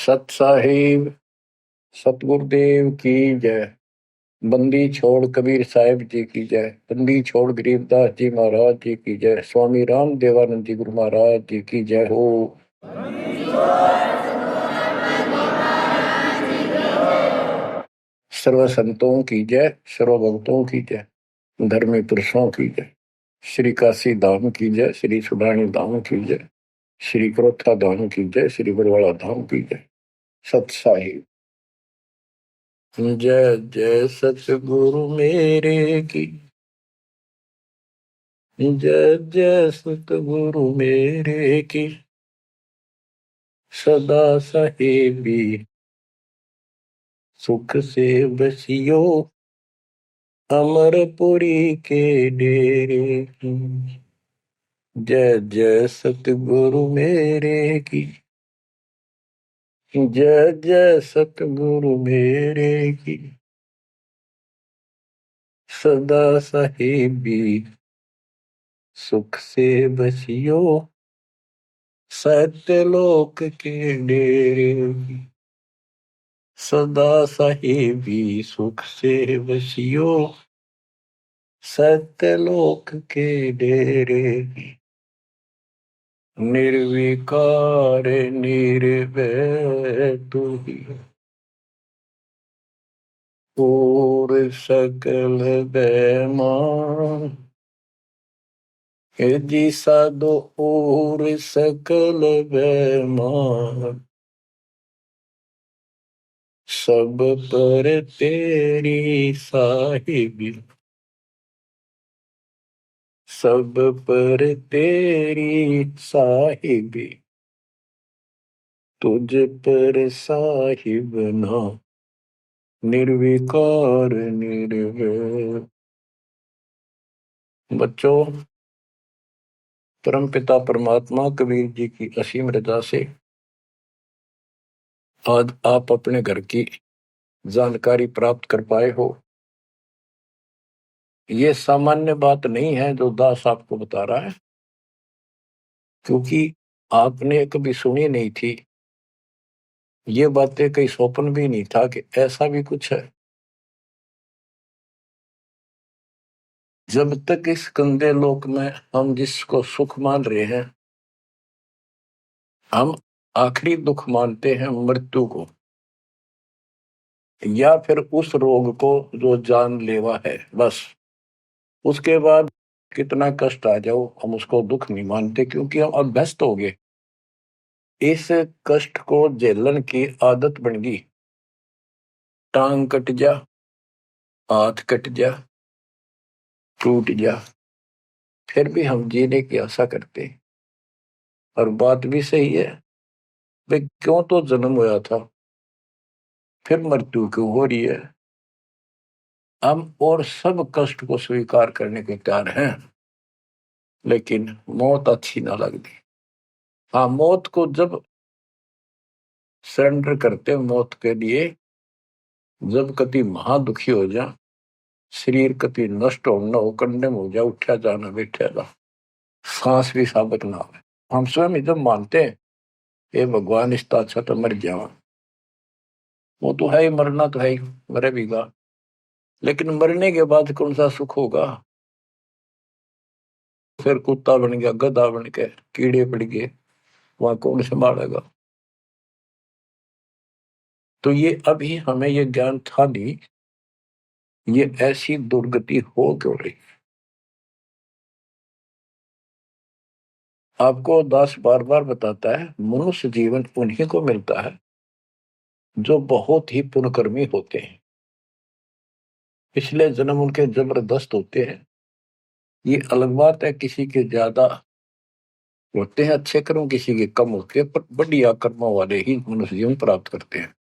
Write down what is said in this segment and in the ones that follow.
सत साहिब सतगुरुदेव की जय। बंदी छोड़ कबीर साहिब जी की जय। बंदी छोड़ गरीबदास जी महाराज जी की जय। स्वामी राम देवानंद जी गुरु महाराज जी की जय हो। सर्व संतों की जय, सर्व भक्तों की जय, धर्मी पुरुषों की जय। श्री काशी धाम की जय, श्री सुडानी धाम की जय, श्री क्रोथा धाम की जय, श्री बरवाड़ा धाम की जय। सत साहिब जय जय सतगुरु मेरे की जय जय सतगुरु मेरे की। सदा साहेबी सुख से बसियो अमरपुरी के डेरे की। जय जय सतगुरु मेरे की जय जय सतगुरु मेरे की। सदा साहेबी सुख से बसियो सत्यलोक के डेरे की। सदा साहेबी सुख से बसियो सत्यलोक के डेरे की। निर्विकार निर्भय तू ही और सकल बेमान। हे जी साधो और सकल बेमान। सब पर तेरी साहिबी सब पर तेरी साहिबी। तुझ पर साहिब ना निर्विकार निर्भय। बच्चों, परमपिता परमात्मा कबीर जी की असीम रजा से आज आप अपने घर की जानकारी प्राप्त कर पाए हो। ये सामान्य बात नहीं है जो दास आपको बता रहा है, क्योंकि आपने कभी सुनी नहीं थी ये बातें। कहीं स्वप्न भी नहीं था कि ऐसा भी कुछ है। जब तक इस गंदे लोक में हम जिसको सुख मान रहे हैं, हम आखिरी दुख मानते हैं मृत्यु को, या फिर उस रोग को जो जानलेवा है। बस उसके बाद कितना कष्ट आ जाओ हम उसको दुख नहीं मानते, क्योंकि हम अभ्यस्त हो गए। इस कष्ट को झेलने की आदत बन गई। टांग कट जा, हाथ कट जा, टूट जा, फिर भी हम जीने की आशा करते हैं। और बात भी सही है, वे क्यों तो जन्म हुआ था, फिर मृत्यु क्यों हो रही है। हम और सब कष्ट को स्वीकार करने के तैयार हैं, लेकिन मौत अच्छी ना लगती। हाँ, मौत को जब सरेंडर करते मौत के लिए, जब कति महादुखी हो जा, शरीर कति नष्ट हो न हो, कंडम हो जा, उठा जाना बैठा जा, सांस भी साबित ना हो, हम स्वयं जब मानते हैं ये भगवान इसका अच्छा तो मर जावा। वो तो है ही, मरना तो है ही, मरे भीगा। लेकिन मरने के बाद कौन सा सुख होगा। फिर कुत्ता बन गया, गधा बन के कीड़े पड़ गए, वहां कौन संभालेगा। तो ये अभी हमें ये ज्ञान था नहीं, ये ऐसी दुर्गति हो क्यों रही। आपको दास बार बार बताता है, मनुष्य जीवन उन्हीं को मिलता है जो बहुत ही पुण्यकर्मी होते हैं। पिछले जन्म उनके जबरदस्त होते हैं। ये अलग बात है, किसी के ज्यादा होते हैं अच्छे कर्म, किसी के कम होते हैं, पर बढ़िया कर्मों वाले ही मनुष्य जीवन प्राप्त करते हैं।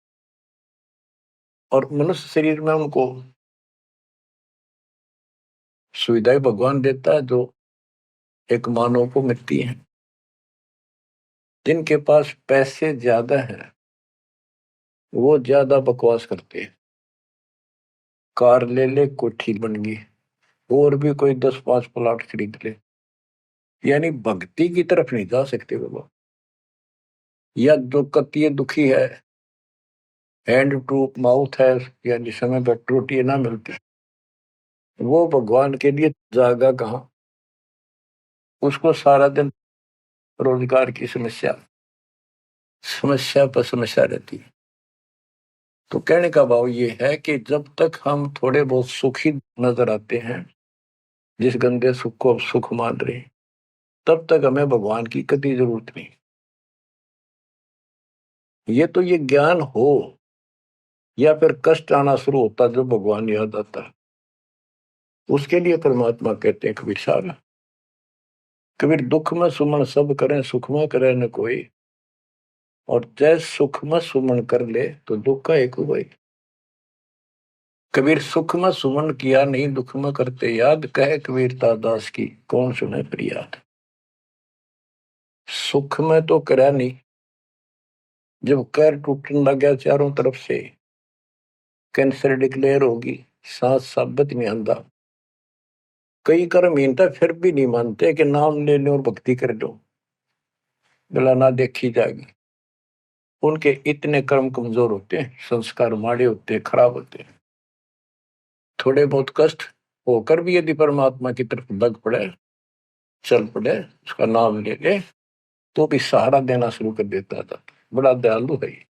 और मनुष्य शरीर में उनको सुविधाएं भगवान देता है जो एक मानव को मिलती है। जिनके पास पैसे ज्यादा हैं वो ज्यादा बकवास करते हैं। कार ले ले, कोठी बन गई, और भी कोई 10-5 प्लाट खरीद ले, यानी भक्ति की तरफ नहीं जा सकते बाबा। या जो कतिय दुखी है हैंड टू माउथ है, यानी समय पर रोटी ना मिलती, वो भगवान के लिए जागा कहाँ। उसको सारा दिन रोजगार की समस्या, समस्या पर समस्या रहती है। तो कहने का भाव ये है कि जब तक हम थोड़े बहुत सुखी नजर आते हैं, जिस गंदे सुख को अब सुख मान रहे हैं, तब तक हमें भगवान की कभी जरूरत नहीं। ये ज्ञान हो या फिर कष्ट आना शुरू होता जब भगवान याद आता, उसके लिए परमात्मा कहते हैं कबीर साहब, कबीर दुख में सुमन सब करें, सुख में करे न कोई, और जय सुख में सुमन कर ले तो दुख का एक हुआ। कबीर सुख में सुमन किया नहीं, दुख में करते याद, कहे कबीरता दास की कौन सुने फरियाद। सुख में तो करा नहीं, जब कैर टूटने लग गया चारों तरफ से, कैंसर डिक्लेयर होगी, सांस साबित नहीं आंदा, कई कर्म हीनता फिर भी नहीं मानते कि नाम ले लो और भक्ति कर लो, गला ना देखी जाएगी। उनके इतने कर्म कमजोर होते हैं, संस्कार माड़े होते हैं, खराब होते हैं। थोड़े बहुत कष्ट होकर भी यदि परमात्मा की तरफ लग पड़े, चल पड़े, उसका नाम ले ले, तो भी सहारा देना शुरू कर देता था। बड़ा दयालु है ये।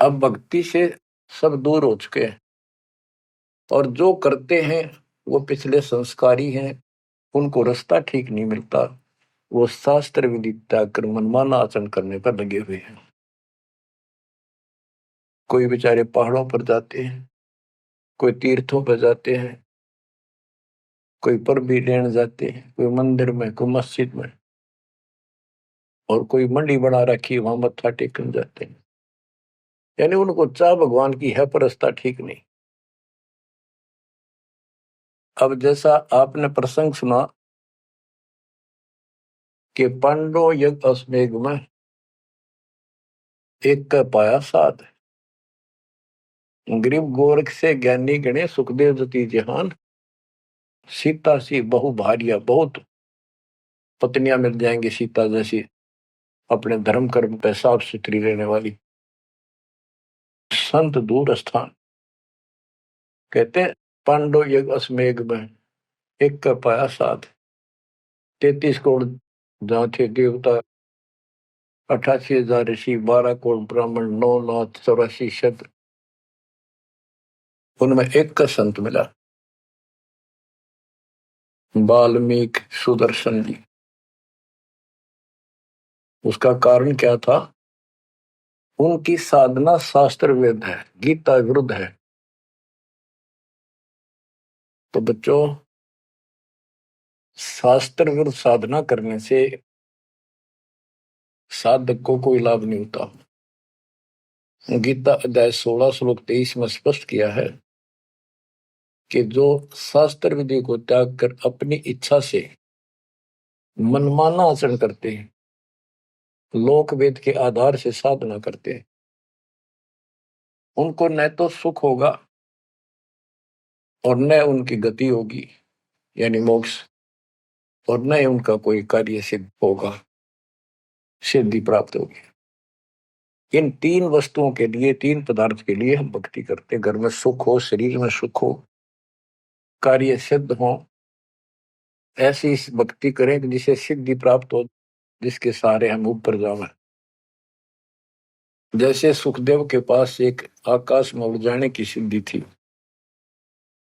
अब भक्ति से सब दूर हो चुके हैं, और जो करते हैं वो पिछले संस्कारी हैं, उनको रास्ता ठीक नहीं मिलता, वो शास्त्र विधि त्याग कर मनमाना आचरण करने पर लगे हुए हैं। कोई बेचारे पहाड़ों पर जाते हैं, कोई तीर्थों पर जाते हैं, कोई पर भी लेने जाते हैं, कोई मंदिर में, कोई मस्जिद में, और कोई मंडी बना रखी वहां मत्था टेकने जाते हैं। यानी उनको चाह भगवान की है पर रास्ता ठीक नहीं। अब जैसा आपने प्रसंग सुना कि पांडव यज्ञ अश्वमेध में एक का पाया साध, गरीब गोरख से ज्ञानी गणे, सुखदेव जति जहान, सीता सी बहु भारिया, बहुत पत्नियां मिल जाएंगी सीता जैसी, अपने धर्म कर्म पे साफ सुथरी रहने वाली। संत दूर स्थान, कहते हैं पांडव यज्ञ अश्वमेध में एक का पाया साध, 33 करोड़ जहाँ थे देवता, 88,000 ऋषि, 12 करोड़ ब्राह्मण, 9,84,000, उनमें एक का संत मिला, वाल्मीकि सुदर्शन जी। उसका कारण क्या था? उनकी साधना शास्त्र विरुद्ध है, गीता विरुद्ध है। तो बच्चों, शास्त्र विरुद्ध साधना करने से साधक को कोई लाभ नहीं होता। गीता अध्याय 16 श्लोक 23 में स्पष्ट किया है कि जो शास्त्र विधि को त्याग कर अपनी इच्छा से मनमाना आचरण करते हैं, लोक वेद के आधार से साधना करते हैं, उनको न तो सुख होगा और न उनकी गति होगी, यानी मोक्ष, और न उनका कोई कार्य सिद्ध होगा, सिद्धि प्राप्त होगी। इन तीन वस्तुओं के लिए, तीन पदार्थ के लिए हम भक्ति करते हैं। घर में सुख हो, शरीर में सुख हो, कार्य सिद्ध हो, ऐसी भक्ति करें कि जिसे सिद्धि प्राप्त हो, जिसके सहारे हम ऊपर जावें। जैसे सुखदेव के पास एक आकाश में उड़ जाने की सिद्धि थी,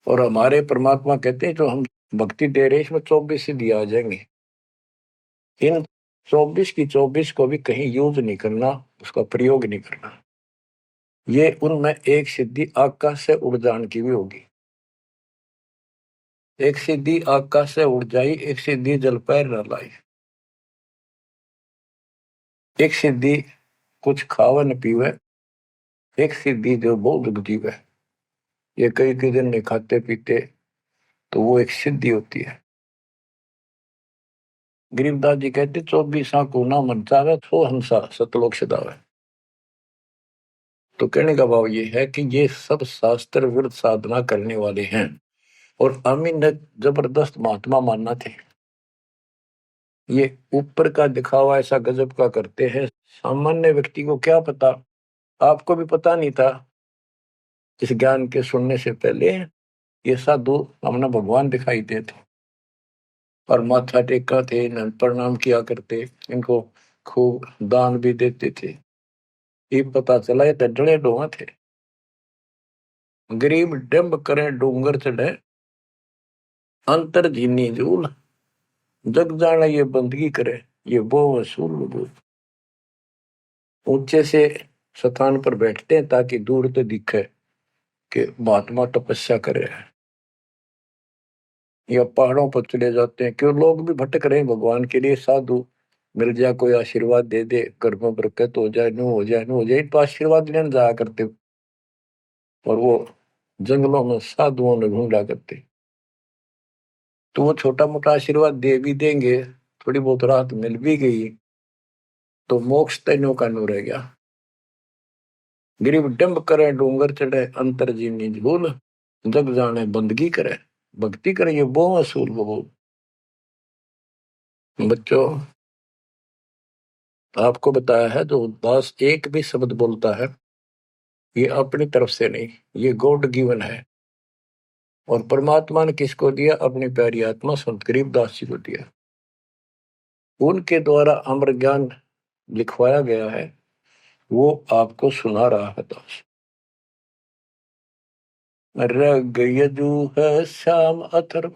और हमारे परमात्मा कहते हैं जो हम भक्ति दे रहे हैं इसमें 24 सिद्धि आ जाएंगे। इन 24 की 24 को भी कहीं यूज नहीं करना, उसका प्रयोग नहीं करना। ये उनमें एक सिद्धि आकाश से उड़ जाने की भी होगी। एक सिद्धि आकाश से उड़ जाई, एक सिद्धि जल पैर न लाई, एक सिद्धि कुछ खावे न पीवे, एक सिद्धि जो बहुत जीवे। ये कई कई दिन नहीं खाते पीते, तो वो एक सिद्धि होती है। गरीबदास जी कहते 24 को ना मन चावे, सो हंसा सतलोक सदावे। तो कहने का भाव ये है कि ये सब शास्त्र विरुद्ध साधना करने वाले हैं, और अमीन ने जबरदस्त महात्मा मानना थे। ये ऊपर का दिखावा ऐसा गजब का करते हैं, सामान्य व्यक्ति को क्या पता आपको भी पता नहीं था इस ज्ञान के सुनने से पहले ये साधु हमने भगवान दिखाई देते और माथा टेका थे, प्रणाम किया करते, इनको खूब दान भी देते थे। ये पता चला ये डले डोहा थे। गरीब डिम्ब करे डूंगर चढ़े, अंतर झीनी झूल, जग जाना ये बंदगी करे, ये वो वसूल वजूल। ऊंचे से स्थान पर बैठते हैं ताकि दूर से दिखे कि महात्मा तपस्या कर रहे हैं, या पहाड़ों पर चले जाते हैं क्यों लोग भी भटक रहे हैं भगवान के लिए। साधु मिल जाए, कोई आशीर्वाद दे दे, घर में बरकत हो जाए, नो हो जाए, नो हो जाए, तो आशीर्वाद लेने जाया करते और वो जंगलों में साधुओं में ढूंढा करते। तो वो छोटा मोटा आशीर्वाद दे भी देंगे, थोड़ी बहुत राहत मिल भी गई तो मोक्ष तैनो का नो रह गया। गरीब डंब करे डूंगर चढ़े, अंतर जीनी झूल, जग जाने बंदगी करे, भक्ति करे, ये वो असूल वो। बच्चों, आपको बताया है जो उदास एक भी शब्द बोलता है ये अपनी तरफ से नहीं, ये गॉड गिवन है। और परमात्मा ने किसको दिया? अपनी प्यारी आत्मा संत गरीबदास जी को दिया। उनके द्वारा अमर ज्ञान लिखवाया गया है, वो आपको सुना रहा है दास। रग यजु है श्याम अथर्व,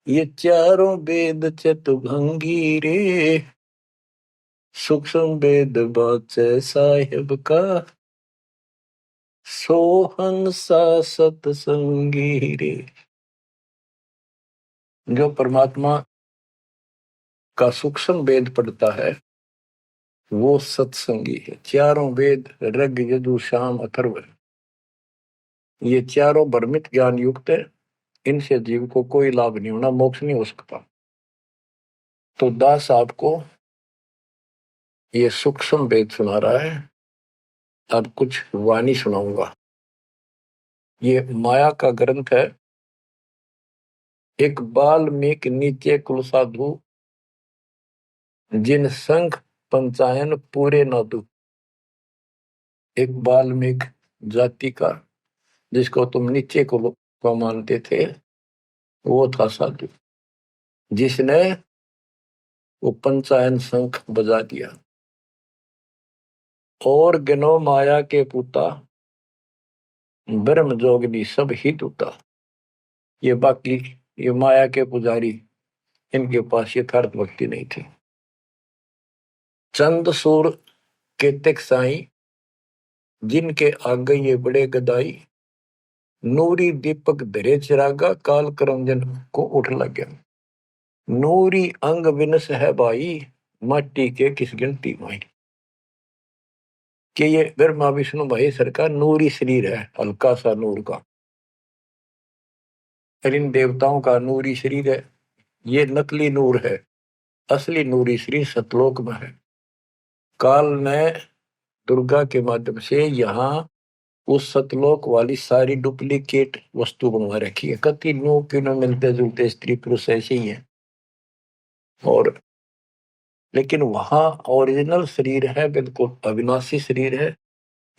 ये चारों वेद चतुभंगी रे, सूक्ष्म वेद बाचे साहिब का, सोहंसा सतसंगी रे। जो परमात्मा का सूक्ष्म वेद पढ़ता है वो सत्संगी है। चारों वेद ऋग यजु साम अथर्व, ये चारों भ्रमित ज्ञान युक्त है, इनसे जीव को कोई लाभ नहीं होना, मोक्ष नहीं हो सकता। तो दास आपको ये सूक्ष्म वेद सुना रहा है। अब कुछ वाणी सुनाऊंगा। ये माया का ग्रंथ है। एक बाल्मीकि नीचे कुल साधु, जिन संघ पंचायन पूरे न दू। एक बाल्मीकि जाति का, जिसको तुम नीचे को मानते थे, वो था साधु जिसने वो पंचायन शंख बजा दिया। और गनो माया के पुता, ब्रह्म जोगनी सब ही टूटा। ये बाकी ये माया के पुजारी, इनके पास यथार्थ भक्ति नहीं थी। चंद सूर केतक साई, जिनके आगे ये बड़े गदाई, नूरी दीपक धरे चिरागा, काल करंजन को उठ लग गया। नूरी अंग विनस है भाई, माटी के किस गिनती माई। कि ये ब्रह्मा विष्णु महेश्वर का नूरी शरीर है, हल्का सा नूर का। इन देवताओं का नूरी शरीर है, ये नकली नूर है, असली नूरी शरीर सतलोक में है। काल ने दुर्गा के माध्यम से यहाँ उस सतलोक वाली सारी डुप्लीकेट वस्तु बनवा रखी है। कति नो किनो मिलते जुलते स्त्री पुरुष ऐसे ही है, और लेकिन वहां ओरिजिनल शरीर है, बिल्कुल अविनाशी शरीर है।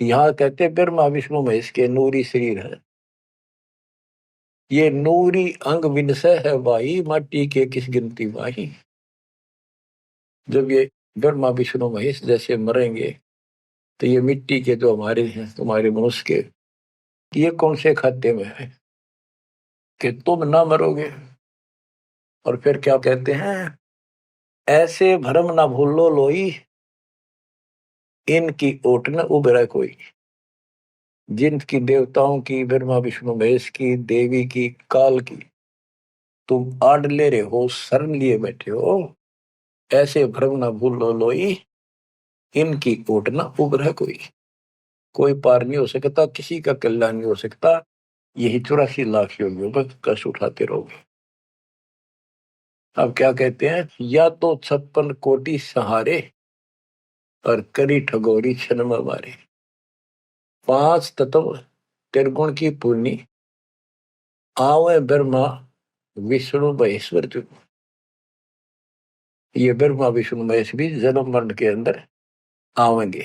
यहाँ कहते ब्रह्मा विष्णु महेश के नूरी शरीर है। ये नूरी अंग विनसय है भाई, माटी के किस गिनती भाई। जब ये ब्रह्मा विष्णु महेश जैसे मरेंगे तो ये मिट्टी के जो हमारे हैं, तुम्हारे मनुष्य के, ये कौन से खाते में है कि तुम ना मरोगे। और फिर क्या कहते हैं? ऐसे भरम ना भूलो लोई, इनकी ओट न उभरा कोई। जिनकी देवताओं की, ब्रह्मा विष्णु महेश की, देवी की, काल की तुम आड़ ले रहे हो, शरण लिए बैठे हो, ऐसे भ्रम ना भूलो लोई, इनकी ओट न उभरा कोई। कोई पार नहीं हो सकता, किसी का कल्याण नहीं हो सकता। यही 84 लाख योगियों पर कष्ट उठाते रहोगे। अब क्या कहते हैं? या तो 56 कोटि सहारे, और करी ठगोरी क्षण में मारे। 5 तत्व त्रिगुण की पूर्णी, आवे ब्रह्मा विष्णु महेश्वर जो। ये ब्रह्मा विष्णु महेश भी जन्म मरण के अंदर आवेंगे।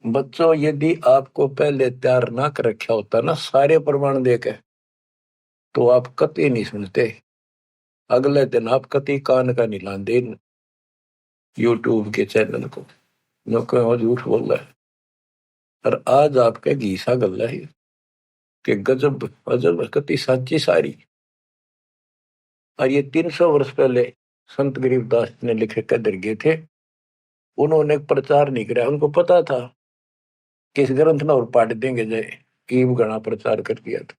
बच्चों, यदि आपको पहले तैयार ना कर रखा होता ना सारे प्रमाण देके, तो आप कतई नहीं सुनते। अगले दिन आप कतई कान का नहीं लाते यूट्यूब के चैनल को, जो कहो झूठ बोल रहा है। और आज आपके घीसा गल्ला है कि गजब अजब कतई साची सारी। और ये 300 वर्ष पहले संत गरीबदास ने लिखे कदर गए थे। उन्होंने प्रचार नहीं किया, उनको पता था कि इस ग्रंथ में और पाट देंगे जाए, कीम गणा प्रचार कर दिया था।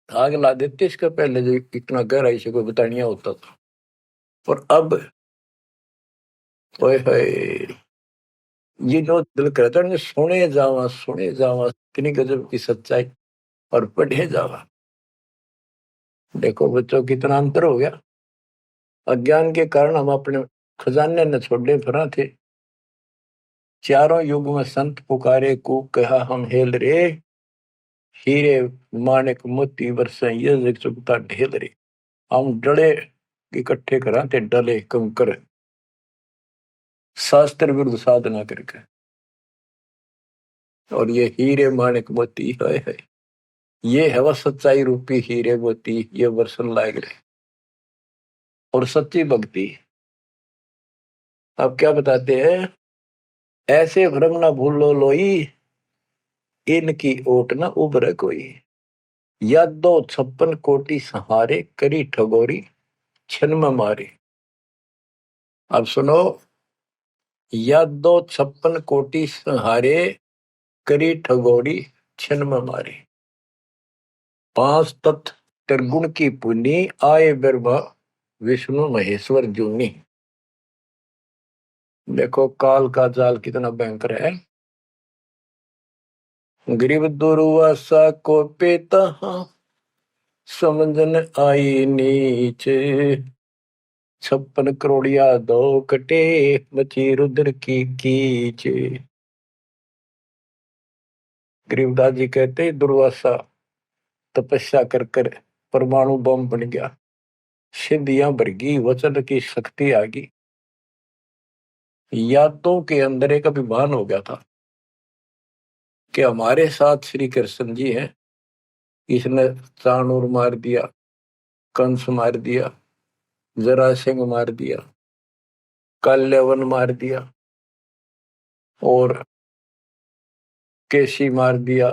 आग ला देते इसका पहले जो इतना गहराई से कोई बतानिया होता था। और अब ओए होए, ये जो दिल करता है सुने जावा इतनी गजब की सच्चाई और पढ़े जावा। देखो बच्चों कितना अंतर हो गया। अज्ञान के कारण हम अपने खजाने न छोड़े फिरा थे। चारों युग में संत पुकारे को कहा हम हेल रे, हीरे माणिक मोती बरसे ये जग चुगता ढेल रे। हम डले इकट्ठे करा थे डले कंकर, शास्त्र विरुद्ध साधना करके। और ये हीरे माणिक मोती है, ये है वह सच्चाई रूपी हीरे मोती, ये वर्षन लायक रहे और सच्ची भक्ति। अब क्या बताते हैं, ऐसे भ्रम ना भूलो लोई, इनकी ओट न उभरे कोई। या दो 56 कोटि सहारे, करी ठगोरी छन में मारे। अब सुनो, या दो 56 कोटि सहारे, करी ठगोरी छन में मारे। 5 तत्व त्रिगुण की पुनी, आए ब्रह्मा विष्णु महेश्वर जूनी। देखो काल का जाल कितना भयंकर है। गरीब दुर्वासा को पेता, समझन आई नीचे। 56 करोड़िया दो कटे, मची रुद्र की कीच। गरीबदास जी कहते दुर्वासा तपस्या कर कर परमाणु बम बन गया, सिद्धियां भर गई, वचन की शक्ति आ गई। यादों के अंदर एक अभिमान हो गया था कि हमारे साथ श्री कृष्ण जी हैं। इसने चाणूर मार दिया, कंस मार दिया, जरासिंह मार दिया, कल्यवन मार दिया और केसी मार दिया।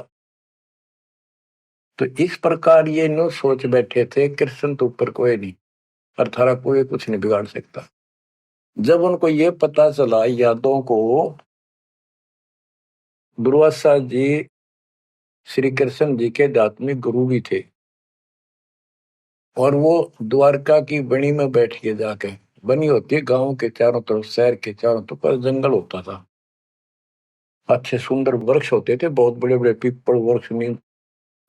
तो इस प्रकार ये नो सोच बैठे थे कृष्ण तो ऊपर कोई नहीं और थारा कोई कुछ नहीं बिगाड़ सकता। जब उनको ये पता चला यादों को, दुर्वासा जी श्री कृष्ण जी के आध्यात्मिक गुरु भी थे और वो द्वारका की बनी में बैठ के जाके, बनी होती है गांव के चारों तरफ, शहर के चारों तरफ पर जंगल होता था, अच्छे सुंदर वृक्ष होते थे, बहुत बड़े बड़े पीपल वृक्ष, नीम,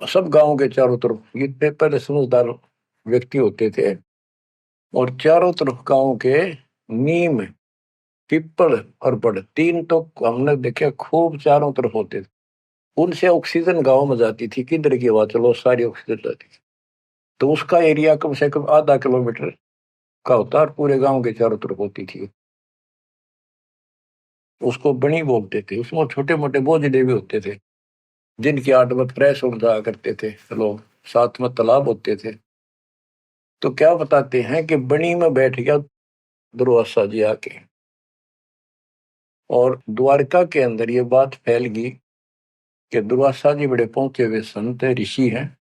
सब गांव के चारों तरफ। ये पहले समझदार व्यक्ति होते थे और चारों तरफ गांव के नीम, पीपल और बड़, तीन तो हमने देखे खूब चारों तरफ होते थे। उनसे ऑक्सीजन गांव में जाती थी, किधर की हवा चलो सारी ऑक्सीजन जाती थी। तो उसका एरिया कम से कम आधा किलोमीटर का होता और पूरे गांव के चारों तरफ होती थी। उसको बनी बोलते थे। उसमें छोटे मोटे बोझले भी होते थे जिनकी 8 फ्रेश उड़ जाया करते थे लोग, साथ में तालाब होते थे। तो क्या बताते हैं कि बनी में बैठ गया दुर्वासा जी आके, और द्वारका के अंदर ये बात फैल गई कि दुर्वासा जी बड़े पहुंचे हुए संत है, ऋषि हैं,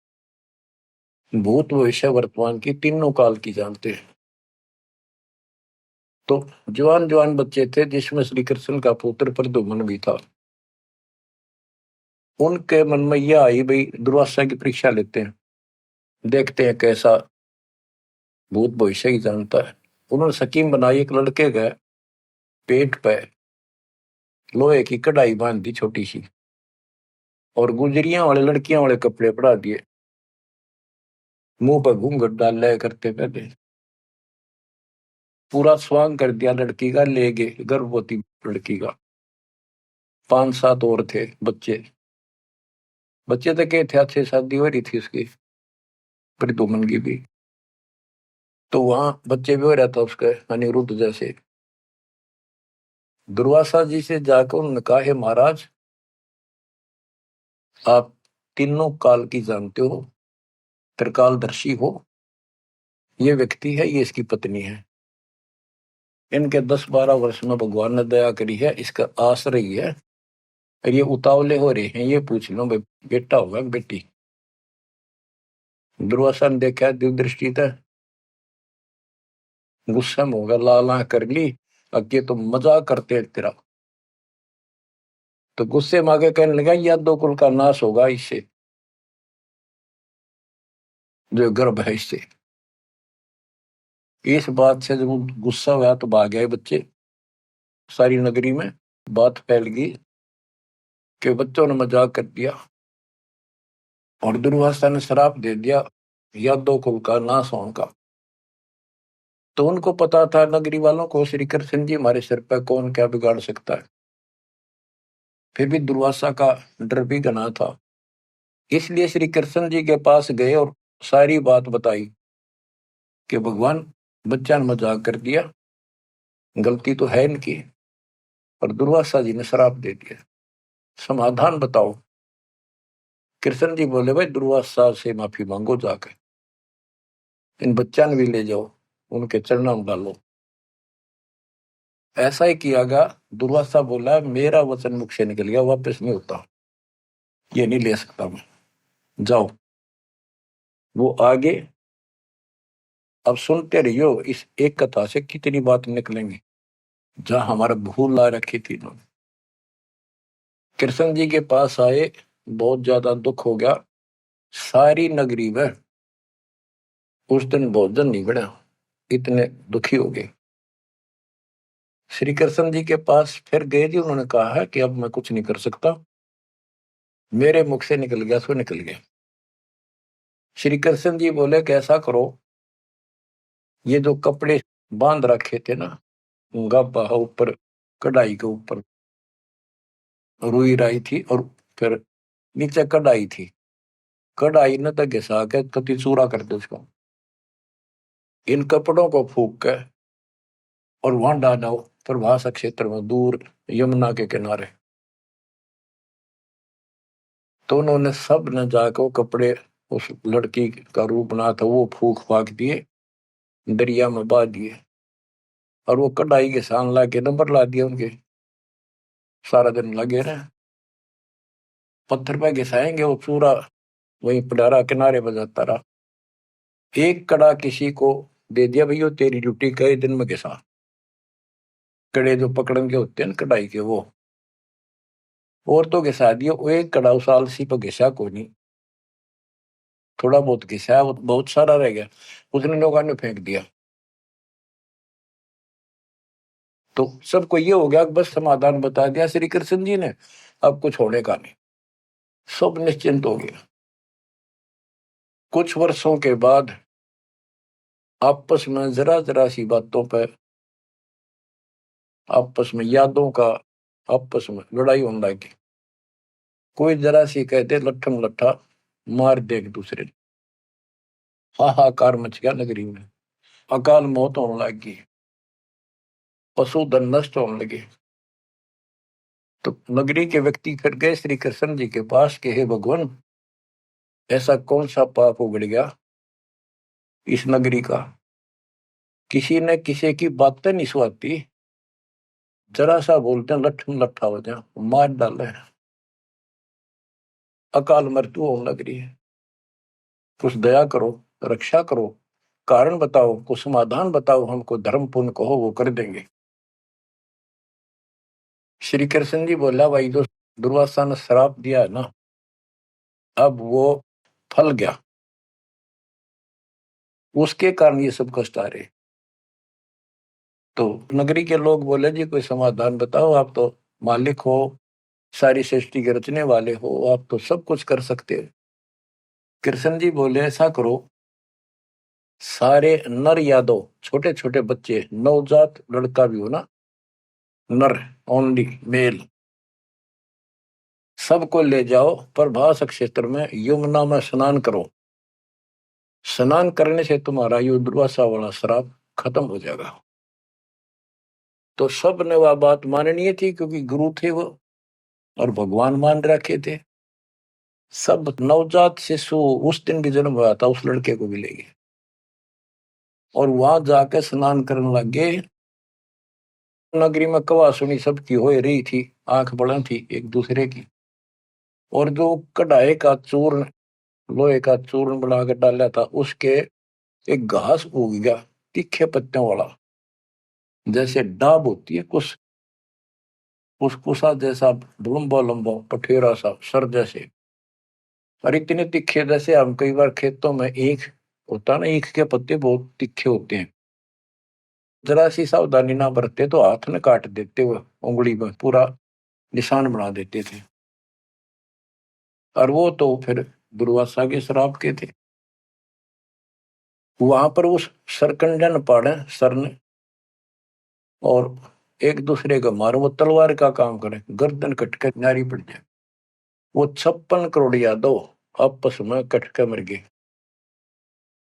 भूत भविष्य वर्तमान की तीनों काल की जानते हैं। तो जवान जवान बच्चे थे जिसमें श्री कृष्ण का पुत्र प्रद्युम्न भी था। उनके मन में यह आई भाई दुर्वासा की परीक्षा लेते हैं, देखते हैं कैसा भूत भविष्य की जानता है। उन्होंने स्कीम बनाई, एक लड़के का पेट पे लोहे की कढ़ाई बांध दी छोटी सी और गुजरियां वाले लड़कियां वाले कपड़े पड़ा दिए, मुंह पर घूंघट डाल लिया करते पहले, पूरा स्वांग कर दिया लड़की का, ले गए गर्भवती लड़की का। 5-7 और थे बच्चे, बच्चे तो क्या थे, अच्छे शादी हो रही थी उसकी, प्रद्युम्न की भी। तो वहां बच्चे भी हो रहा था उसके, अनिरुद्ध जैसे। दुर्वासा जी से जाकर उन्होंने कहा, हे महाराज, आप तीनों काल की जानते हो, त्रिकालदर्शी हो। ये व्यक्ति है, ये इसकी पत्नी है। इनके 10-12 वर्ष में भगवान ने दया करी है, इसका आश्रय ही है। और ये उतावले हो रहे हैं, ये पूछ लो भाई बेटा होगा कि बेटी। दुर्वासा ने देखा दिव्य था, गुस्सा में होगा, लाला कर ली, अगे तो मजाक करते हैं तेरा। तो गुस्से में आगे कहने लगा, यह दो कुल का नाश होगा इससे, जो गर्भ है इससे। इस बात से जब गुस्सा हुआ तो भाग गए बच्चे। सारी नगरी में बात फैल गई कि बच्चों ने मजाक कर दिया और दुर्वासा ने श्राप दे दिया यादव कुल का नाश होने का। तो उनको पता था, नगरी वालों को, श्री कृष्ण जी हमारे सिर पर कौन क्या बिगाड़ सकता है। फिर भी दुर्वासा का डर भी घना था, इसलिए श्री कृष्ण जी के पास गए और सारी बात बताई कि भगवान, बच्चा ने मजाक कर दिया, गलती तो है इनकी, और दुर्वासा जी ने श्राप दे दिया, समाधान बताओ। कृष्ण जी बोले, भाई दुर्वासा से माफी मांगो, जाकर इन बच्चा ने भी ले जाओ, उनके चरणों में डालो। ऐसा ही किया गया। दुर्वासा बोला, मेरा वचन मुख से निकल गया, वापस नहीं होता, ये नहीं ले सकता मैं, जाओ। वो आगे, अब सुनते रहियो, इस एक कथा से कितनी बात निकलेंगी, जहां हमारा भूल ला रखी थी इन्होंने। कृष्ण जी के पास आए, बहुत ज्यादा दुख हो गया, सारी नगरी में उस दिन भोजन नहीं बना, इतने दुखी हो गए। श्री कृष्ण जी के पास फिर गए जी, उन्होंने कहा है कि अब मैं कुछ नहीं कर सकता, मेरे मुख से निकल गया सो निकल गया। श्री कृष्ण जी बोले, कैसा करो, ये जो कपड़े बांध रखे थे ना, गाबा ऊपर, कढ़ाई के ऊपर रुई राई थी, और फिर नीचे कढ़ाई थी, कढ़ाई न तो घिसा के कति चूरा कर दे उसको, इन कपड़ों को फूक के और वहां डालो प्रभास क्षेत्र में, दूर यमुना के किनारे। तो उन्होंने सब ने जाकर वो कपड़े, उस लड़की का रूप बना था, वो फूक फाक दिए, दरिया में बहा दिए, और वो कढ़ाई के सान ला के नंबर ला दिए उनके। सारा दिन लगे रहे, पत्थर पे घिसाएंगे, वो पूरा वहीं पडारा किनारे बजाता रहा। एक कड़ा किसी को दे दिया, भैया तेरी ड्यूटी कई दिन में घिसा, कड़े जो पकड़न के होते हैं ना कढ़ाई के, वो और तो घिसा दिया। वो एक कड़ा उस आलसी पर घिसा को नहीं, थोड़ा बहुत घिसा, वो बहुत सारा रह गया, उसने लोगों ने फेंक दिया। तो सबको ये हो गया, बस समाधान बता दिया श्री कृष्ण जी ने, अब कुछ होने का नहीं, सब निश्चिंत हो गया। कुछ वर्षों के बाद आपस में जरा जरा सी बातों पर, आपस में यादों का, आपस में लड़ाई होने लगी। कोई जरा सी कहते लट्ठम लट्ठा मार दे एक दूसरे ने, हाहाकार मच गया नगरी में, अकाल मौत होने लगी, पशुधन नष्ट होने लगे। तो नगरी के व्यक्ति फिर गए श्री कृष्ण जी के पास कि हे भगवान, ऐसा कौन सा पाप उगड़ गया इस नगरी का, किसी ने किसी की बातें नहीं सुहाती, जरा सा बोलते हैं लट्ठम लट्ठा हो जाए, मार डाले, अकाल मृत्यु होने लग रही है। कुछ दया करो, रक्षा करो, कारण बताओ, कुछ समाधान बताओ, हमको धर्म पुण्य कहो, वो कर देंगे। श्री कृष्ण जी बोला, भाई जो दुर्वासा ने श्राप दिया है ना, अब वो फल गया, उसके कारण ये सब कष्ट आ रहे। तो नगरी के लोग बोले, जी कोई समाधान बताओ, आप तो मालिक हो, सारी सृष्टि के रचने वाले हो, आप तो सब कुछ कर सकते हो। कृष्ण जी बोले, ऐसा करो, सारे नर यादव, छोटे छोटे बच्चे, नवजात लड़का भी हो ना, नर, ओनली मेल, सबको ले जाओ प्रभास क्षेत्र में, यमुना में स्नान करो। स्नान करने से तुम्हारा ये दुर्वासा वाला श्राप खत्म हो जाएगा। तो सब ने वह बात माननी थी क्योंकि गुरु थे वो और भगवान मान रखे थे। सब नवजात शिशु उस दिन भी जन्म हुआ था उस लड़के को भी ले गए और वहां जाके स्नान करने लग गए। नगरी में कवा सुनी सबकी हो रही थी, आंख बड़ा थी एक दूसरे की। और जो कढ़ाई का चूर्ण, लोहे का चूर्ण बना कर डाला था, उसके एक घास उग गया तीखे पत्तों वाला, जैसे डाब होती है कुछ कुसकुसा जैसा, लंबा लंबा पठेरा सा सर जैसे, और इतने तीखे जैसे हम कई बार खेतों में ईख होता ना, ईख के पत्ते बहुत तीखे होते हैं, जरा सी सावधानी ना बरते तो हाथ में काट देते हुए उंगली में पूरा निशान बना देते थे। और वो तो फिर दुर्वासा के श्राप के थे। वहां पर उस सरकंडन पाड़े सर ने और एक दूसरे का मारो, वो तलवार का काम करे, गर्दन कटकर नारी पड़ जाए। वो 56 करोड़ यादव आपस में कट के मर गए,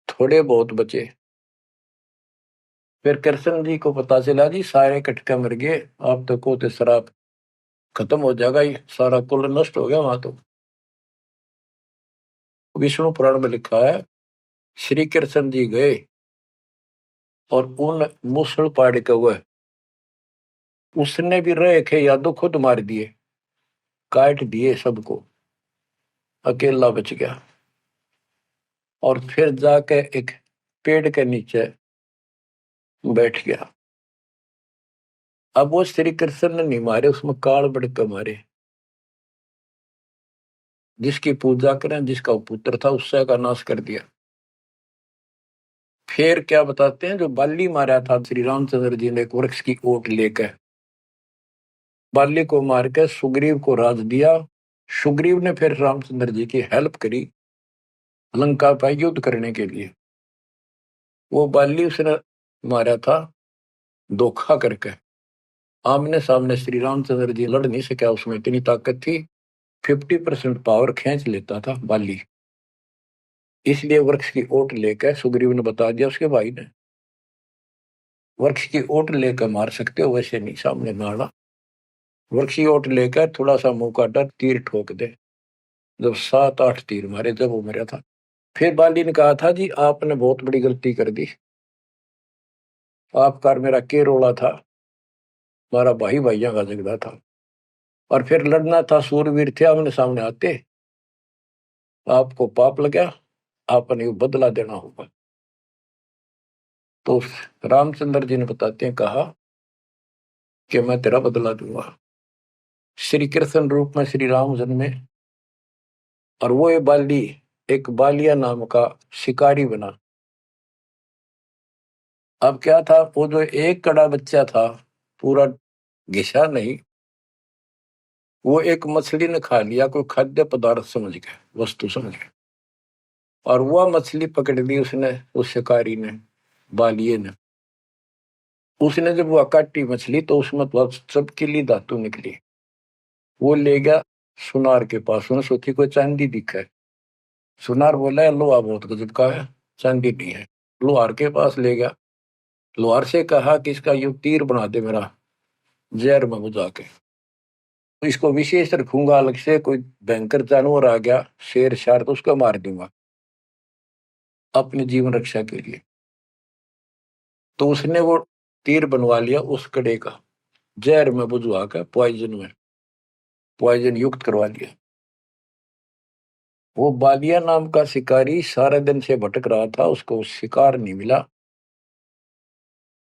थोड़े बहुत बचे। फिर कृष्ण जी को पता चला जी सारे कट के मर गए, आप तो को तो शराब खत्म हो जाएगा, ही सारा कुल नष्ट हो गया। वहां तो विष्णु पुराण में लिखा है, श्री कृष्ण जी गए और उन मूसल पाड़ के हुए, उसने भी रहे खे यादव खुद मार दिए, काट दिए सबको, अकेला बच गया। और फिर जाके एक पेड़ के नीचे बैठ गया। अब वो श्री कृष्ण ने नहीं मारे, उसमें काल बड़के मारे। जिसकी पूजा करें, जिसका पुत्र था उससे का नाश कर दिया। फिर क्या बताते हैं, जो बाली मारा था श्री रामचंद्र जी ने एक वृक्ष की ओट लेकर, बाली को मार के सुग्रीव को राज दिया। सुग्रीव ने फिर रामचंद्र जी की हेल्प करी लंका पर युद्ध करने के लिए। वो बाली उसने मारा था धोखा करके, आमने सामने श्री रामचंद्र जी लड़ नहीं सका, उसमें इतनी ताकत थी, 50% पावर खींच लेता था बाली। इसलिए वृक्ष की ओट लेकर सुग्रीव ने बता दिया उसके भाई ने, वृक्ष की ओट लेकर मार सकते हो, वैसे नहीं सामने नाड़ा। वृक्ष की ओट लेकर थोड़ा सा मुंह काटा, तीर ठोक दे। जब 7-8 तीर मारे जब वो मरा था। फिर बाली ने कहा था जी आपने बहुत बड़ी गलती कर दी, आपका मेरा के रोला था, हमारा भाई भाइयों का झगड़ा था, और फिर लड़ना था, सूरवीर थे आमने सामने आते, आपको पाप लगा, आपने बदला देना होगा। तो रामचंद्र जी ने बताते हैं, कहा कि मैं तेरा बदला दूंगा। श्री कृष्ण रूप में श्री राम जन्मे और वो ये बाली एक बालिया नाम का शिकारी बना। अब क्या था, वो जो एक कड़ा बच्चा था पूरा घिसा नहीं, वो एक मछली ने खा लिया, कोई खाद्य पदार्थ समझ के, वस्तु समझ के, और वह मछली पकड़ ली उसने, उस शिकारी ने, बालिए ने। उसने जब वह काटी मछली तो उसमें तो चमकीली धातु निकली। वो ले गया सुनार के पास, उसने सोची कोई चांदी दिखा है। सुनार बोला है लोहा बहुत गजब का है, चांदी नहीं है। लोहार के पास ले गया, लोहार से कहा कि इसका यूं तीर बना दे मेरा, जहर में बुझा के, तो इसको विशेष रखूंगा, अलग से कोई भयंकर जानवर आ गया, शेर शार, तो उसको मार दूंगा अपनी जीवन रक्षा के लिए। तो उसने वो तीर बनवा लिया उस कड़े का, जहर में बुझवा कर पॉइजन युक्त करवा लिया। वो बालिया नाम का शिकारी सारे दिन से भटक रहा था, उसको शिकार नहीं मिला।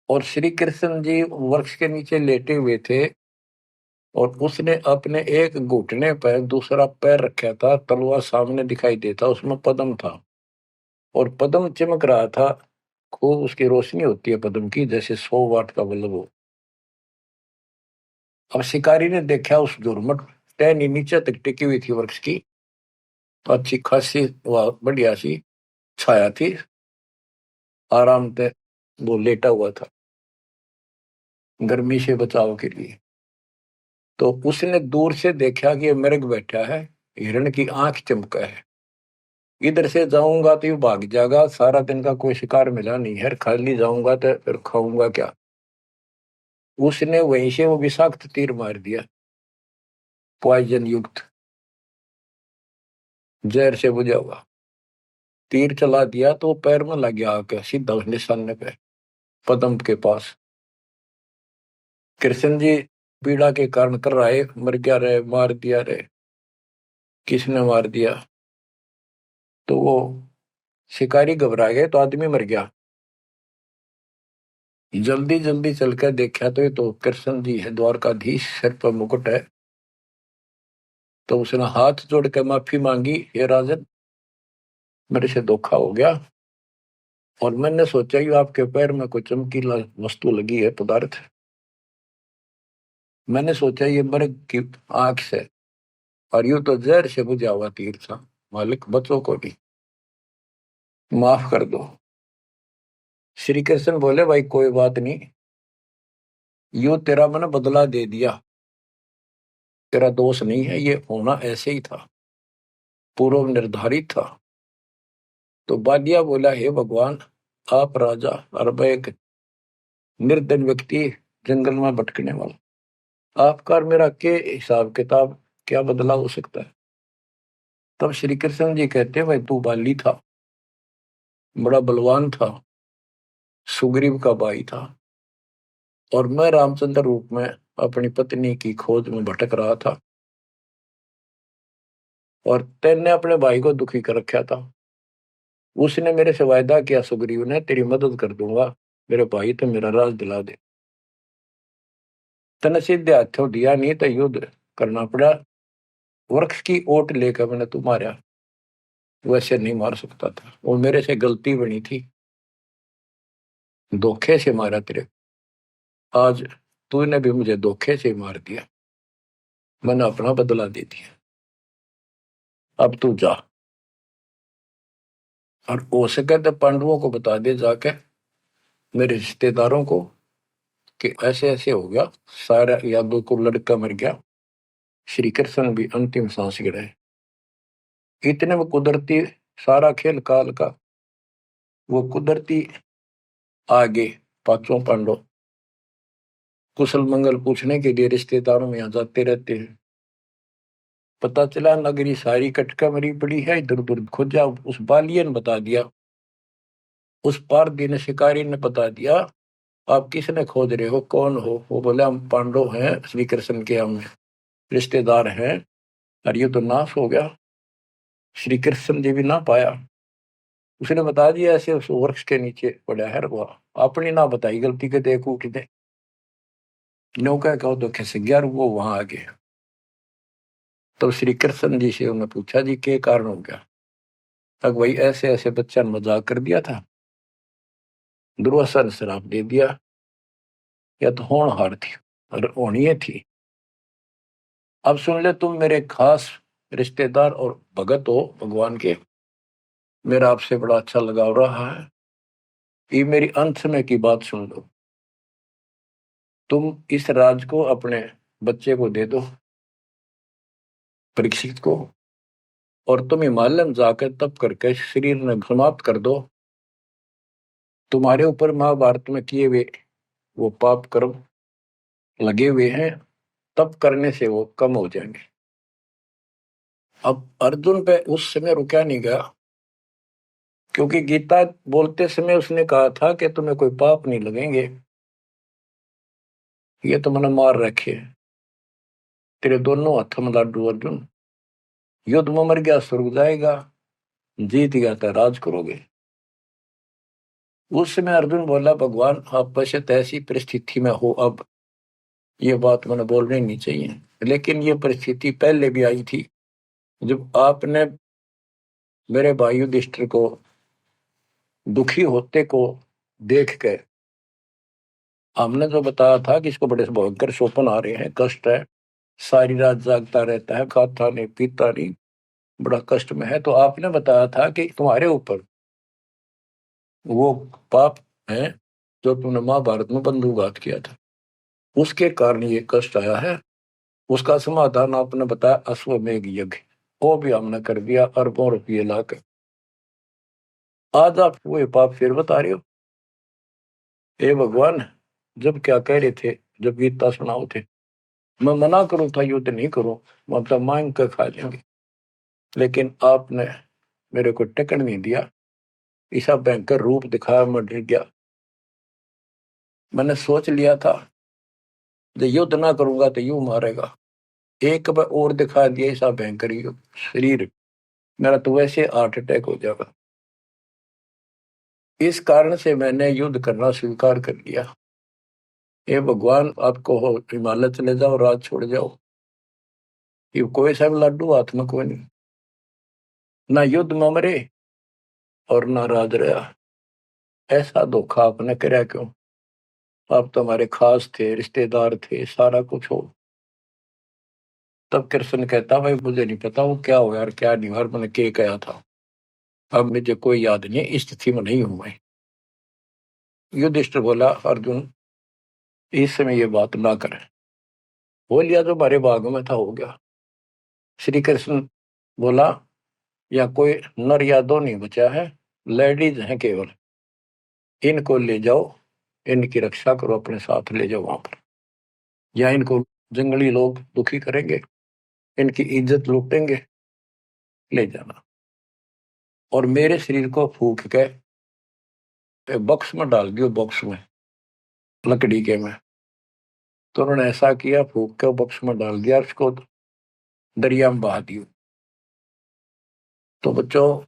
और श्री कृष्ण जी वृक्ष के नीचे लेटे हुए थे और उसने अपने एक घुटने पर दूसरा पैर रखा था, तलवार सामने दिखाई देता, उसमें पद्म था और पद्म चमक रहा था खूब, उसकी रोशनी होती है पद्म की, जैसे 100 वाट का बल्ब हो। अब शिकारी ने देखा उस झुरमुट टहनी नीचे तक टिकी हुई थी वृक्ष की, तो अच्छी खासी वह बढ़िया सी छाया थी, आराम से वो लेटा हुआ था गर्मी से बचाव के लिए। तो उसने दूर से देखा कि ये मृग बैठा है, हिरण की आंख चमका है, इधर से जाऊंगा तो ये भाग जाएगा, सारा दिन का कोई शिकार मिला नहीं है, खाली जाऊंगा तो फिर खाऊंगा क्या। उसने वहीं से वो विषाक्त तीर मार दिया, पॉइजन युक्त, जहर से बुझा हुआ तीर चला दिया, तो पैर में लग गया आके सीधा उस निशाने पे, पदम के पास। कृष्ण जी पीड़ा के कारण कर रहा है, मर गया रे, मार दिया रे, किसने मार दिया? तो वो शिकारी घबरा गए, तो आदमी मर गया। जल्दी जल्दी चलकर देखा तो ये तो कृष्ण जी है, द्वारकाधीश, सिर पर मुकुट है। तो उसने हाथ जोड़ कर माफी मांगी, हे राजन, मेरे से धोखा हो गया, और मैंने सोचा कि आपके पैर में कोई चमकीला वस्तु लगी है, पदार्थ। मैंने सोचा ये मर्ग की आंख से, और यूं तो जहर से बुझा हुआ तीर था। मालिक, बच्चों को भी माफ कर दो। श्री कृष्ण बोले, भाई कोई बात नहीं, यूं तेरा मैंने बदला दे दिया, तेरा दोष नहीं है, ये होना ऐसे ही था, पूर्व निर्धारित था। तो बादिया बोला, हे भगवान, आप राजा और मैं एक निर्धन व्यक्ति, जंगल में भटकने वाला, आपका और मेरा के हिसाब किताब, क्या बदला हो सकता है? तब श्री कृष्ण जी कहते, भाई तू बाली था, बड़ा बलवान था, सुग्रीव का भाई था, और मैं रामचंद्र रूप में अपनी पत्नी की खोज में भटक रहा था, और तेने अपने भाई को दुखी कर रखा था। उसने मेरे से वायदा किया, सुग्रीव ने, तेरी मदद कर दूंगा, मेरे भाई तो मेरा राज दिला दे। तने सीधे हाथों दिया नहीं तो युद्ध करना पड़ा, वृक्ष की ओट लेकर मैंने तू मारा, वैसे नहीं मार सकता था, वो मेरे से गलती बनी थी, धोखे से मारा तेरे, आज तूने भी मुझे धोखे से मार दिया, मैंने अपना बदला दे दिया, अब तू जा, और हो सके तो पांडवों को बता दे जाके, मेरे रिश्तेदारों को, कि ऐसे ऐसे हो गया, सारा यादव को लड़का मर गया, श्री कृष्ण भी अंतिम सांस गिराए। इतने में कुदरती सारा खेल काल का, वो कुदरती आगे पांचों पांडव कुशल मंगल पूछने के लिए रिश्तेदारों में यहाँ जाते रहते हैं। पता चला नगरी सारी कटका मरी पड़ी है, इधर उधर खोजा, उस बालिया ने बता दिया, उस पारधी ने, शिकारी ने बता दिया, आप किसने खोज रहे हो, कौन हो? वो बोले, हम पांडव हैं, श्री कृष्ण के हम रिश्तेदार हैं, और ये तो नाश हो गया, श्री कृष्ण जी भी ना पाया। उसने बता दिया, ऐसे उस वृक्ष के नीचे पड़ा है, वो अपनी ना बताई गलती के, देखो कितने नौका कहो तो खिस गया, वो वहां आ गए। तो श्री कृष्ण जी से उन्होंने पूछा, जी क्या कारण हो गया? तक वही ऐसे ऐसे बच्चा ने मजाक कर दिया था, दुर्वासा ने श्राप दे दिया, या तो होनहार थी और होनी थी। अब सुन ले, तुम मेरे खास रिश्तेदार और भगत हो भगवान के, मेरा आपसे बड़ा अच्छा लगाव रहा है, ये मेरी अंत समय की बात सुन लो। तुम इस राज को अपने बच्चे को दे दो, परीक्षित को, और तुम हिमालय में जाकर तप करके शरीर में समाप्त कर दो। तुम्हारे ऊपर महाभारत में किए हुए वो पाप कर्म लगे हुए हैं, तप करने से वो कम हो जाएंगे। अब अर्जुन पे उस समय रुका नहीं गया, क्योंकि गीता बोलते समय उसने कहा था कि तुम्हें कोई पाप नहीं लगेंगे, ये तो मैंने मार रखे, तेरे दोनों हाथों में लाडू अर्जुन, युद्ध में मर गया स्वर्ग जाएगा, जीत गया तो राज करोगे। उस समय अर्जुन बोला, भगवान आप पश्चात ऐसी परिस्थिति में हो, अब ये बात मैंने बोलनी नहीं चाहिए, लेकिन ये परिस्थिति पहले भी आई थी, जब आपने मेरे भाई युधिष्ठिर को दुखी होते को देख के, हमने जो बताया था कि इसको बड़े भयंकर स्वप्न आ रहे हैं, कष्ट है, सारी रात जागता रहता है, खाता नहीं पीता नहीं, बड़ा कष्ट में है, तो आपने बताया था कि तुम्हारे ऊपर वो पाप है जो तुमने महाभारत में बंधुघात किया था, उसके कारण ये कष्ट आया है। उसका समाधान आपने बताया, अश्वमेघ यज्ञ, वो भी हमने कर दिया अरबों रुपये लाकर। आज आप वो पाप फिर बता रहे हो? हे भगवान, जब क्या कह रहे थे जब गीता सुनाओ थे। मैं मना करूं था युद्ध नहीं करूं, मतलब मांग कर खा लेंगे, लेकिन आपने मेरे को टिकट नहीं दिया। ऐसा भयंकर रूप दिखाया, मैं डर गया। मैंने सोच लिया था जो युद्ध ना करूंगा तो यूं मारेगा। एक बार और दिखा दिया ऐसा भयंकर शरीर, मेरा तो वैसे हार्ट अटैक हो जाएगा। इस कारण से मैंने युद्ध करना स्वीकार कर लिया। ये भगवान, आपको हो हिमालय चले जाओ, राज छोड़ जाओ, ये कोई सा भी लाडू हाथ में कोई नहीं, ना युद्ध में मरे और ना राज रहा। ऐसा धोखा आपने कराया क्यों? आप तो हमारे खास थे, रिश्तेदार थे, सारा कुछ हो। तब कृष्ण कहता, भाई मुझे नहीं पता वो क्या हुआ और क्या नहीं हुआ, मैंने क्या कहा था, अब मुझे कोई याद नहीं है, इस स्थिति में नहीं हूं मैं। युधिष्ठिर बोला, अर्जुन इस समय ये बात ना करें। हो लिया जो हमारे भाग में था हो गया। श्री कृष्ण बोला, या कोई नर या दो नहीं बचा है, लेडीज हैं केवल, इनको ले जाओ, इनकी रक्षा करो, अपने साथ ले जाओ वहां पर, या इनको जंगली लोग दुखी करेंगे, इनकी इज्जत लूटेंगे, ले जाना। और मेरे शरीर को फूक के बॉक्स में डाल दियो, बॉक्स में लकड़ी के में। तो उन्होंने ऐसा किया, फूक के बॉक्स में डाल दिया, उसको दरिया में बहा दियो। तो बच्चों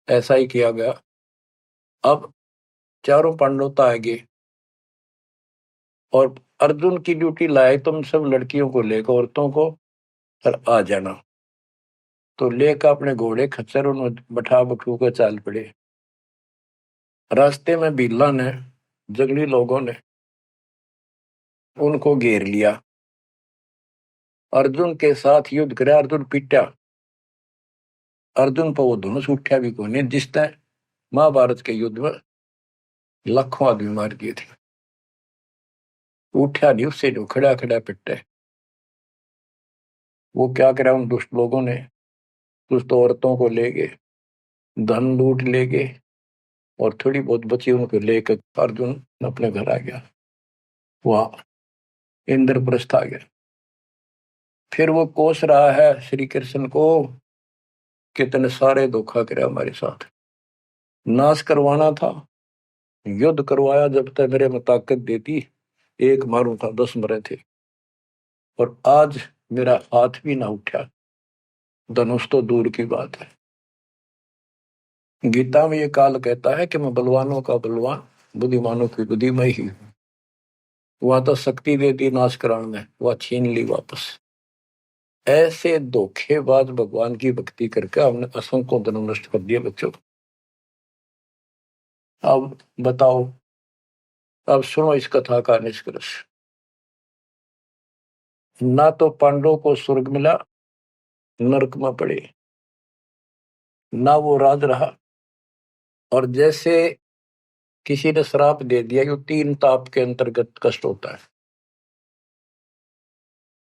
ऐसा ही किया गया। अब चारों पांडव तो आगे, और अर्जुन की ड्यूटी लाए, तुम सब लड़कियों को लेकर, औरतों को, और आ जाना। तो लेकर अपने घोड़े खच्चर उन्हें बैठा बठू कर चाल पड़े। रास्ते में बिल्ला ने, जंगली लोगों ने उनको घेर लिया, अर्जुन के साथ युद्ध करे। अर्जुन पिटा, अर्जुन पर वो धनुष उठा भी कोई नहीं, जिसने महाभारत के युद्ध में लाखों आदमी मार दिए थे। उठा नहीं उससे, जो खड़ा खड़ा पिटे। वो क्या करा उन दुष्ट लोगों ने, दुष्ट औरतों को ले गए, धन लूट ले गए, और थोड़ी बहुत बची उनको लेकर अर्जुन अपने घर आ गया, वहां इंद्रप्रस्थ आ गया। फिर वो कोस रहा है श्री कृष्ण को, कितने सारे धोखा करे हमारे साथ, नाश करवाना था, युद्ध करवाया, जब तक मेरे में ताकत देती एक मारू था 10 मरे थे, और आज मेरा हाथ भी ना उठा, धनुष तो दूर की बात है। गीता में ये काल कहता है कि मैं बलवानों का बलवान, बुद्धिमानों की बुद्धिमय ही हूं। वहां तो शक्ति दे दी नाश कराने, वह छीन ली वापस। ऐसे धोखेबाज भगवान की भक्ति करके हमने असंख्य धर्म नष्ट कर दिए बच्चों। अब बताओ, अब सुनो इस कथा का निष्कर्ष। ना तो पांडवों को स्वर्ग मिला, नरक में पड़े, ना वो राज रहा, और जैसे किसी ने श्राप दे दिया कि 3 ताप के अंतर्गत कष्ट होता है,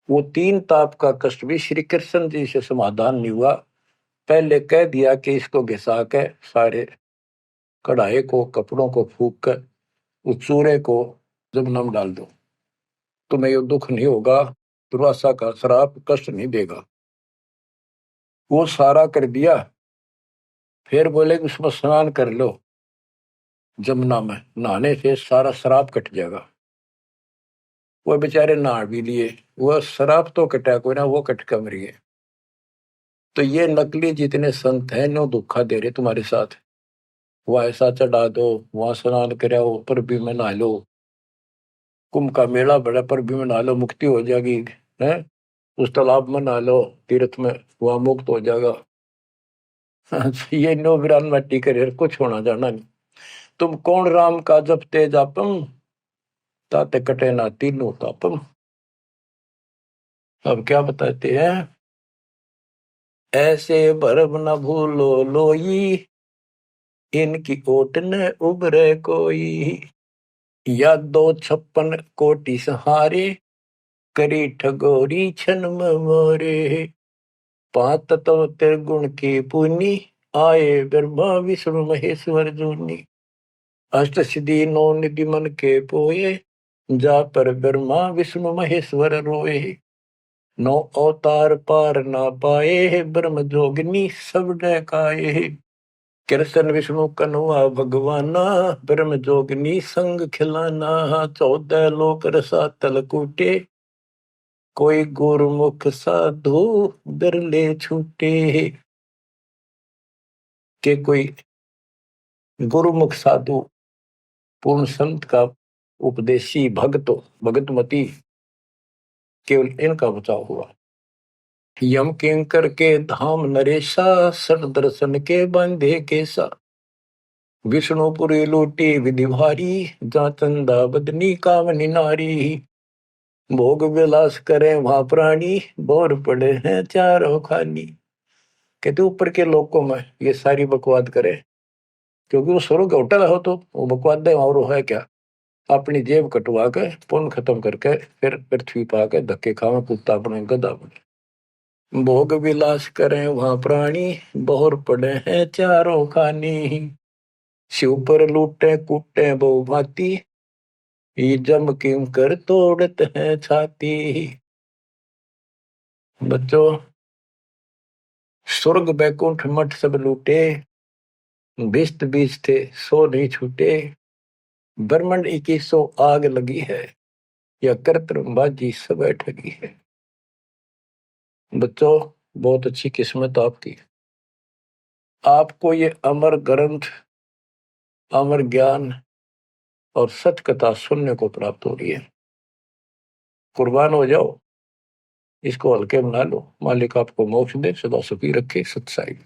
वो 3 ताप का कष्ट भी श्री कृष्ण जी से समाधान नहीं हुआ। पहले कह दिया कि इसको घिसा के सारे कढ़ाई को, कपड़ों को फूक कर उस चूरे को जमुना में डाल दो, तुम्हें ये दुख नहीं होगा, दुर्वासा का श्राप कष्ट नहीं देगा। वो सारा कर दिया। फिर बोले कि उसमें स्नान कर लो, जमुना में नहाने से सारा श्राप कट जाएगा। वो बेचारे नहा भी लिए, वो श्राप तो कटा कोई ना, वो कट कर मर गए। तो ये नकली जितने संत हैं, नो धोखा दे रहे तुम्हारे साथ। वह ऐसा चढ़ा दो, वहां स्नान कराओ, पर भी में नहा लो, कुंभ का मेला बड़ा, पर भी में नहा लो, मुक्ति हो जाएगी है, उस तालाब में नहा लो, तीर्थ में, वहां मुक्त हो जाएगा। ये नो विरान मट्टी करे, कुछ होना जाना नहीं। तुम कौन राम का जपते जापम, ताते कटे ना तीनों तापम। अब क्या बताते हैं, ऐसे भरम न भूलो लोई, इनकी ओट न उभरे कोई, या 256 कोटि सहारे, करी ठगोरी छन मोरे, 5 तत्व त्रिगुण की पूनी, आए ब्रह्मा विष्णु महेश्वर जूनी, अष्ट सिद्धि 9 निधि मन के पोए, जा पर ब्रह्मा विष्णु महेश्वर रोए, नौ अवतार पार ना पाए, ब्रह्म जोगिनी सब डकाए। कृष्ण विष्णु कन्वा भगवाना, ब्रह्म जोगिनी संग खिलाना, 14 लोक रसातल कूटे, कोई गुरुमुख साधु बिरले छूटे। के कोई गुरुमुख साधु पूर्ण संत का उपदेशी भगतमती केवल इनका बचाव हुआ। यम किंकर के धाम नरेशा, सट दर्शन के बंधे केसा, विष्णुपुरी लूटी विधि भारी, जा चंदा बदनी कामनी नारी। भोग विलास करे वहां प्राणी, बोर पड़े हैं चारों खानी। कहते ऊपर के लोकों में ये सारी बकवाद करे, क्योंकि वो स्वर्ग होटल हो तो वो बकवाद है, और वो है क्या, अपनी जेब कटवा के पुण्य खत्म करके फिर पृथ्वी पा के धक्के खावे, कुत्ता बने गधा बने। भोग विलास करें वहां प्राणी, बोर पड़े हैं चारों खानी। शिव पर लूटे कूटे बहु भांति, ये जम किम कर तोड़ते हैं छाती। बच्चों, स्वर्ग बैकुंठ मठ सब लूटे, बिस्त बीज थे सो नहीं छूटे। ब्रह्मंड 2100 आग लगी है, या कर्तबाजी सब ठगी है। बच्चों, बहुत अच्छी किस्मत आपकी, आपको ये अमर ग्रंथ, अमर ज्ञान और सच कथा सुनने को प्राप्त हो रही है। कुर्बान हो जाओ, इसको हल्के बना लो। मालिक आपको मोक्ष दे, सदा सुखी रखे। सत्साई।